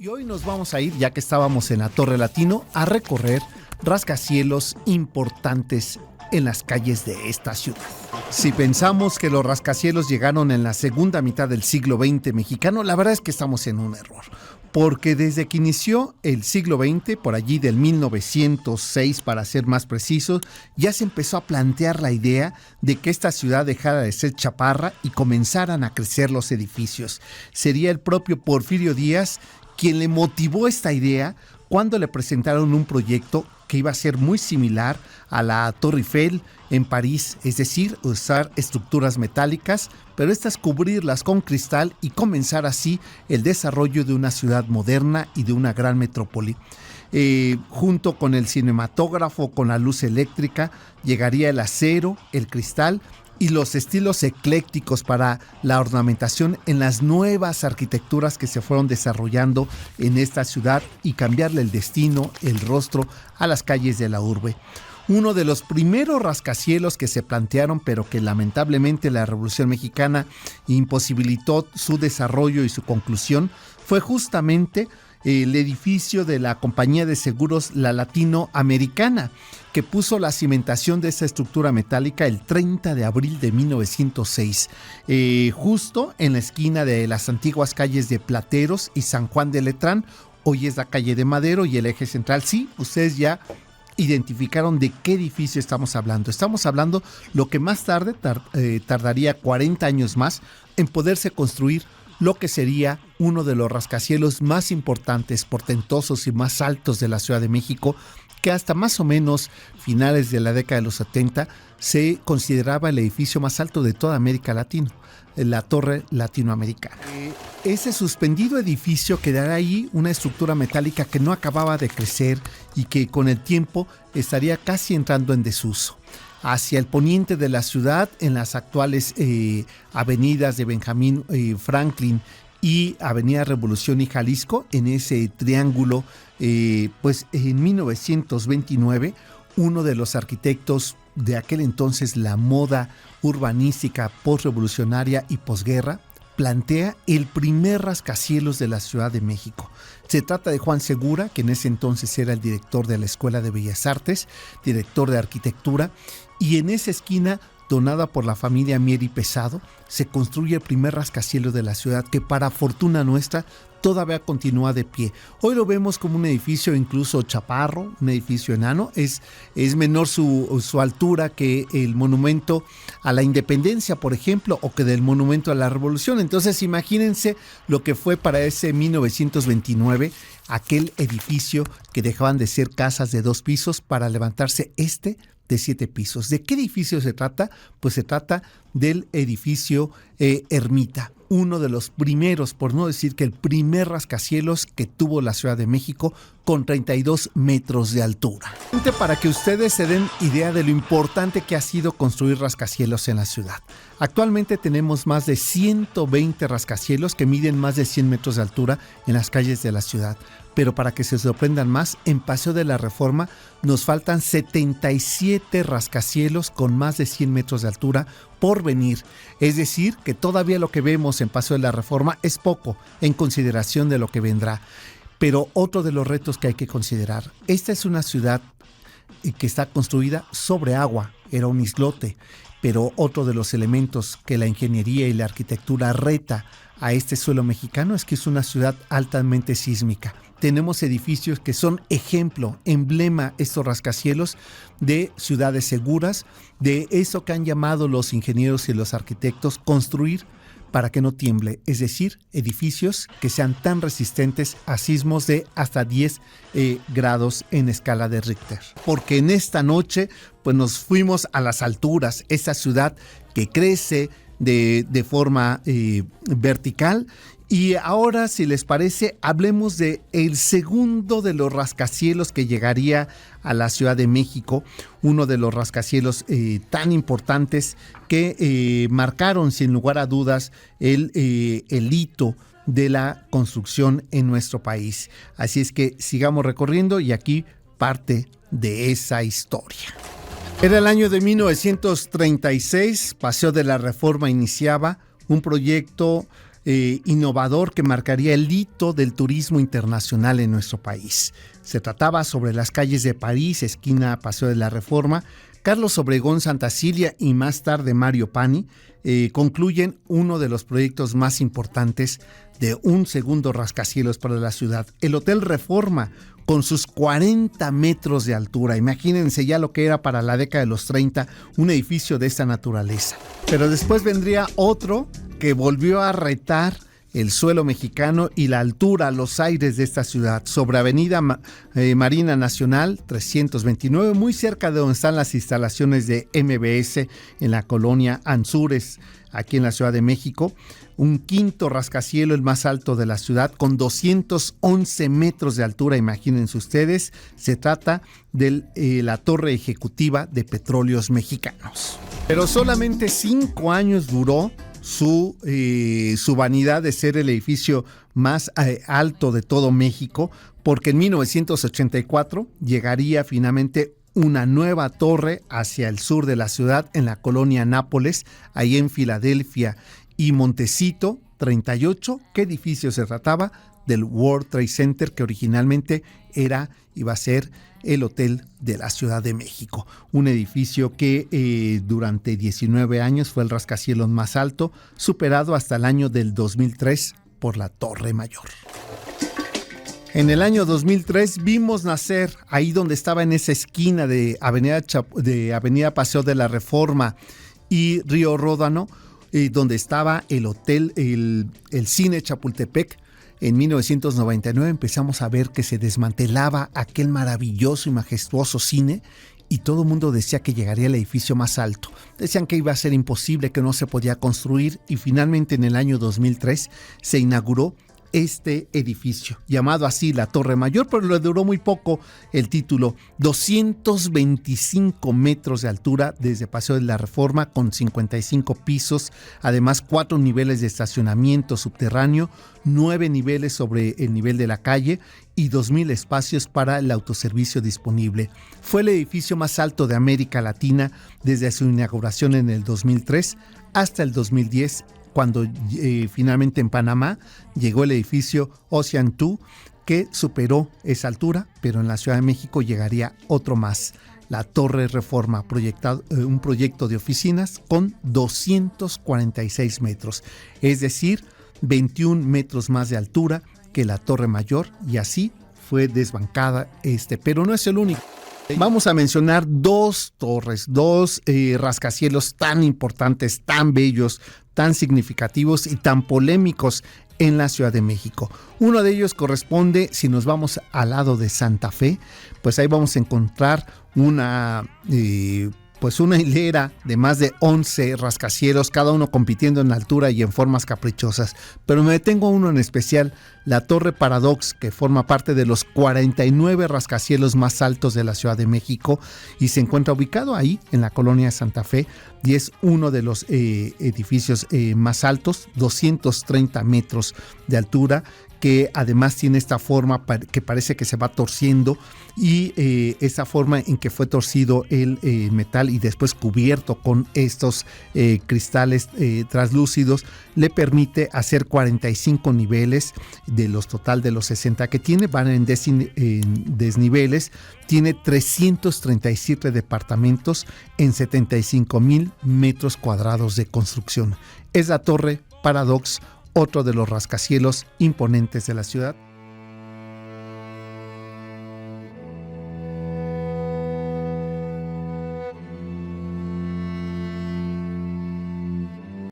Y hoy nos vamos a ir, ya que estábamos en la Torre Latino, a recorrer rascacielos importantes en las calles de esta ciudad. Si pensamos que los rascacielos llegaron en la segunda mitad del siglo XX mexicano, la verdad es que estamos en un error. Porque desde que inició el siglo XX, por allí del 1906 para ser más precisos, ya se empezó a plantear la idea de que esta ciudad dejara de ser chaparra y comenzaran a crecer los edificios. Sería el propio Porfirio Díaz quien le motivó esta idea cuando le presentaron un proyecto que iba a ser muy similar a la Torre Eiffel en París, es decir, usar estructuras metálicas, pero estas cubrirlas con cristal y comenzar así el desarrollo de una ciudad moderna y de una gran metrópoli. Junto con el cinematógrafo, con la luz eléctrica, llegaría el acero, el cristal y los estilos eclécticos para la ornamentación en las nuevas arquitecturas que se fueron desarrollando en esta ciudad y cambiarle el destino, el rostro a las calles de la urbe. Uno de los primeros rascacielos que se plantearon, pero que lamentablemente la Revolución Mexicana imposibilitó su desarrollo y su conclusión, fue justamente el edificio de la compañía de seguros La Latinoamericana, que puso la cimentación de esa estructura metálica el 30 de abril de 1906, justo en la esquina de las antiguas calles de Plateros y San Juan de Letrán. Hoy es la calle de Madero y el eje central. Sí, ustedes ya identificaron de qué edificio estamos hablando. Estamos hablando lo que más tarde tardaría 40 años más en poderse construir lo que sería uno de los rascacielos más importantes, portentosos y más altos de la Ciudad de México, que hasta más o menos finales de la década de los 70 se consideraba el edificio más alto de toda América Latina, la Torre Latinoamericana. Ese suspendido edificio quedará ahí una estructura metálica que no acababa de crecer y que con el tiempo estaría casi entrando en desuso. Hacia el poniente de la ciudad, en las actuales avenidas de Benjamín Franklin y Avenida Revolución y Jalisco, en ese triángulo, pues en 1929, uno de los arquitectos de aquel entonces, la moda urbanística postrevolucionaria y posguerra, plantea el primer rascacielos de la Ciudad de México. Se trata de Juan Segura, que en ese entonces era el director de la Escuela de Bellas Artes, director de arquitectura, y en esa esquina, donada por la familia Mier y Pesado, se construye el primer rascacielos de la ciudad, que para fortuna nuestra todavía continúa de pie. Hoy lo vemos como un edificio incluso chaparro, un edificio enano. Es menor su altura que el monumento a la independencia, por ejemplo, o que del monumento a la revolución. Entonces imagínense lo que fue para ese 1929 aquel edificio que dejaban de ser casas de 2 pisos para levantarse de 7 pisos. ¿De qué edificio se trata? Pues se trata del edificio Ermita, uno de los primeros, por no decir que el primer rascacielos que tuvo la Ciudad de México, con 32 metros de altura. Para que ustedes se den idea de lo importante que ha sido construir rascacielos en la ciudad. Actualmente tenemos más de 120 rascacielos que miden más de 100 metros de altura en las calles de la ciudad. Pero para que se sorprendan más, en Paseo de la Reforma nos faltan 77 rascacielos con más de 100 metros de altura por venir. Es decir, que todavía lo que vemos en Paseo de la Reforma es poco en consideración de lo que vendrá. Pero otro de los retos que hay que considerar, esta es una ciudad que está construida sobre agua, era un islote, pero otro de los elementos que la ingeniería y la arquitectura reta a este suelo mexicano es que es una ciudad altamente sísmica. Tenemos edificios que son ejemplo, emblema, estos rascacielos de ciudades seguras, de eso que han llamado los ingenieros y los arquitectos construir para que no tiemble, es decir, edificios que sean tan resistentes a sismos de hasta 10 grados en escala de Richter. Porque en esta noche pues nos fuimos a las alturas, esa ciudad que crece de forma vertical. Y ahora, si les parece, hablemos de el segundo de los rascacielos que llegaría a la Ciudad de México, uno de los rascacielos tan importantes que marcaron sin lugar a dudas el hito de la construcción en nuestro país. Así es que sigamos recorriendo y aquí parte de esa historia. Era el año de 1936, Paseo de la Reforma iniciaba un proyecto innovador que marcaría el hito del turismo internacional en nuestro país. Se trataba sobre las calles de París, esquina Paseo de la Reforma. Carlos Obregón Santacilia y más tarde Mario Pani concluyen uno de los proyectos más importantes de un segundo rascacielos para la ciudad, el Hotel Reforma, con sus 40 metros de altura. Imagínense ya lo que era para la década de los 30 un edificio de esta naturaleza. Pero después vendría otro que volvió a retar el suelo mexicano y la altura, los aires de esta ciudad, sobre Avenida Marina Nacional 329, muy cerca de donde están las instalaciones de MBS en la colonia Anzures, aquí en la Ciudad de México. Un quinto rascacielos, el más alto de la ciudad, con 211 metros de altura, imagínense ustedes. Se trata de la torre ejecutiva de Petróleos Mexicanos. Pero solamente 5 años duró su vanidad de ser el edificio más alto de todo México, porque en 1984 llegaría finalmente una nueva torre hacia el sur de la ciudad, en la colonia Nápoles, ahí en Filadelfia y Montecito 38. ¿Qué edificio se trataba? Del World Trade Center, que originalmente iba a ser el Hotel de la Ciudad de México. Un edificio que durante 19 años fue el rascacielos más alto, superado hasta el año del 2003 por la Torre Mayor. En el año 2003 vimos nacer, ahí donde estaba en esa esquina de Avenida Paseo de la Reforma y Río Ródano, donde estaba el hotel, el Cine Chapultepec. En 1999 empezamos a ver que se desmantelaba aquel maravilloso y majestuoso cine, y todo el mundo decía que llegaría al edificio más alto. Decían que iba a ser imposible, que no se podía construir, y finalmente en el año 2003 se inauguró este edificio, llamado así la Torre Mayor, pero le duró muy poco el título. 225 metros de altura desde Paseo de la Reforma, con 55 pisos, además 4 niveles de estacionamiento subterráneo, 9 niveles sobre el nivel de la calle y 2,000 espacios para el autoservicio disponible. Fue el edificio más alto de América Latina desde su inauguración en el 2003 hasta el 2010, cuando finalmente en Panamá llegó el edificio Ocean 2, que superó esa altura, pero en la Ciudad de México llegaría otro más, la Torre Reforma, un proyecto de oficinas con 246 metros, es decir, 21 metros más de altura que la Torre Mayor, y así fue desbancada pero no es el único. Vamos a mencionar 2 torres, 2 rascacielos tan importantes, tan bellos, tan significativos y tan polémicos en la Ciudad de México. Uno de ellos corresponde, si nos vamos al lado de Santa Fe, pues ahí vamos a encontrar una hilera de más de 11 rascacielos, cada uno compitiendo en altura y en formas caprichosas. Pero me detengo a uno en especial, la Torre Paradox, que forma parte de los 49 rascacielos más altos de la Ciudad de México y se encuentra ubicado ahí en la colonia de Santa Fe, y es uno de los edificios más altos, 230 metros de altura, que además tiene esta forma que parece que se va torciendo, y esa forma en que fue torcido el metal y después cubierto con estos cristales translúcidos le permite hacer 45 niveles de los total de los 60 que tiene, van en desniveles, tiene 337 departamentos en 75,000 metros cuadrados de construcción. Es la Torre Paradox, otro de los rascacielos imponentes de la ciudad.